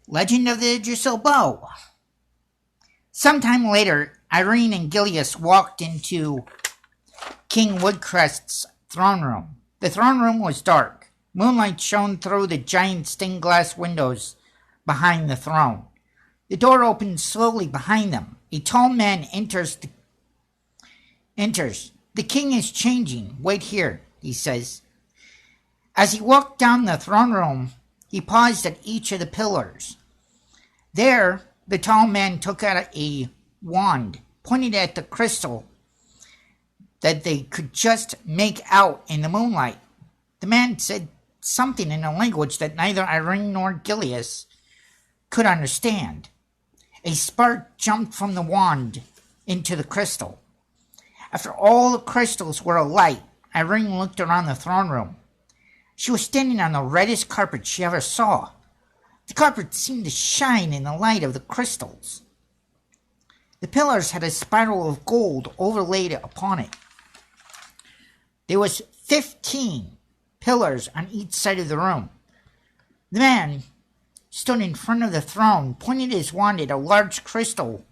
Legend of the Yggdrasil Bow. Sometime later, Iryne and Gilius walked into King Woodforest's throne room. The throne room was dark. Moonlight shone through the giant stained glass windows behind the throne. The door opened slowly behind them. A tall man enters. The king is changing. Wait here, he says. As he walked down the throne room, he paused at each of the pillars. There, the tall man took out a wand, pointed at the crystal that they could just make out in the moonlight. The man said something in a language that neither Iryne nor Gilius could understand. A spark jumped from the wand into the crystal. After all the crystals were alight, Iryne looked around the throne room. She was standing on the reddest carpet she ever saw. The carpet seemed to shine in the light of the crystals. The pillars had a spiral of gold overlaid upon it. There was 15 pillars on each side of the room. The man stood in front of the throne, pointed his wand at a large crystal,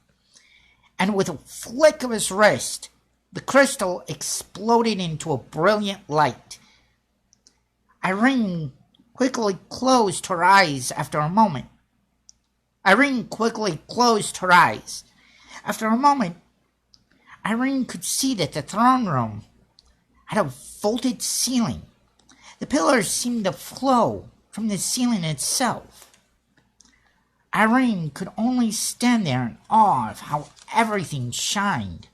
and with a flick of his wrist, the crystal exploded into a brilliant light. Iryne quickly closed her eyes after a moment. Iryne could see that the throne room had a vaulted ceiling. The pillars seemed to flow from the ceiling itself. Iryne could only stand there in awe of how everything shined.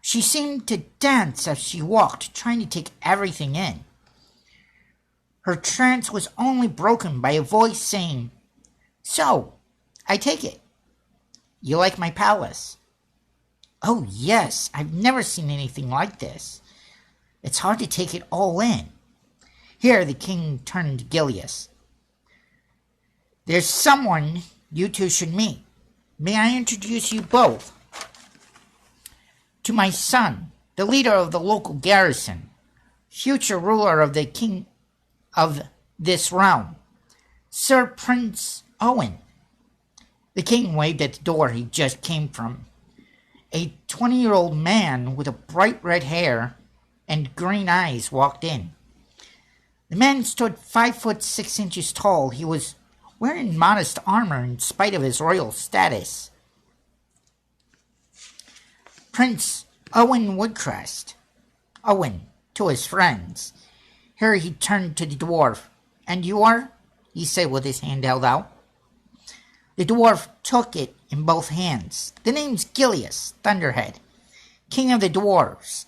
She seemed to dance as she walked, trying to take everything in. Her trance was only broken by a voice saying, "So, I take it. You like my palace?" "Oh, yes, I've never seen anything like this. It's hard to take it all in." Here the king turned to Gilius. "There's someone you two should meet. May I introduce you both to my son, the leader of the local garrison, future ruler of the king of this realm, Sir Prince Owen." The king waved at the door he just came from. A 20-year-old man with a bright red hair and green eyes walked in. The man stood 5'6" tall. He was wearing modest armor in spite of his royal status. "Prince Owen Woodforest." Owen, to his friends. Here he turned to the dwarf. "And you are?" he said with his hand held out. The dwarf took it in both hands. "The name's Gilius Thunderhead, king of the dwarves,"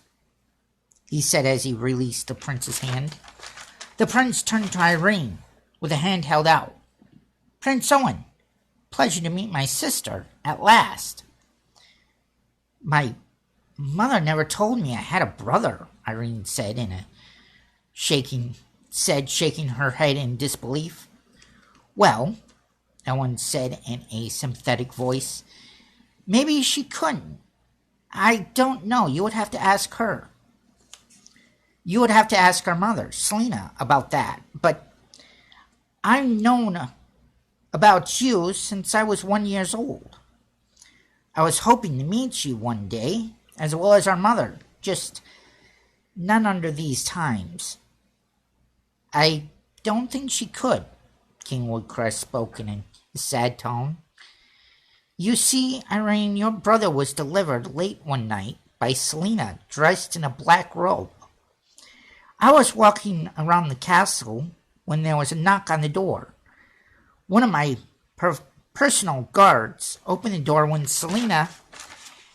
he said as he released the prince's hand. The prince turned to Iryne with a hand held out. "Prince Owen, pleasure to meet my sister at last." "My mother never told me I had a brother," Iryne said shaking her head in disbelief. "Well," Owen said in a sympathetic voice, "maybe she couldn't. I don't know. You would have to ask her. You would have to ask our mother, Selena, about that. But I've known about you since I was 1 year old. I was hoping to meet you one day, as well as our mother, just none under these times." "I don't think she could," King Woodforest spoke in a sad tone. "You see, Iryne, your brother was delivered late one night by Selena, dressed in a black robe. I was walking around the castle when there was a knock on the door. One of my personal guards opened the door when Selena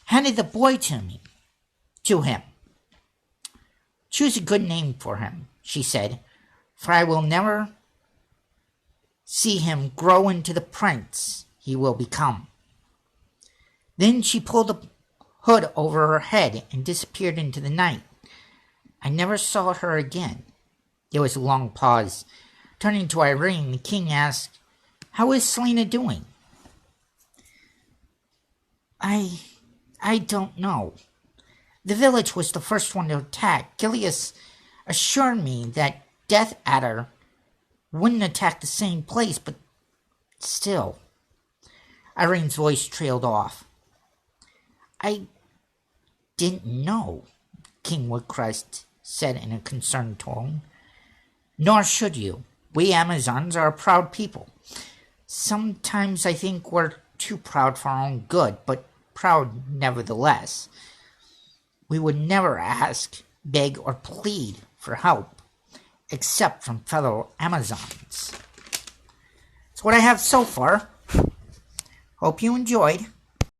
handed the boy to him. 'Choose a good name for him,' she said, 'for I will never see him grow into the prince he will become.' Then she pulled the hood over her head and disappeared into the night. I never saw her again." There was a long pause. Turning to Iryne, the king asked, "How is Selena doing?" I don't know. The village was the first one to attack. Gilius assured me that Death Adder wouldn't attack the same place, but Still, Irene's voice trailed off. I didn't know, King Woodforest said in a concerned tone. Nor should you. We Amazons are a proud people. Sometimes I think we're too proud for our own good, but proud nevertheless. We would never ask, beg, or plead for help, except from fellow Amazons. That's what I have so far. Hope you enjoyed.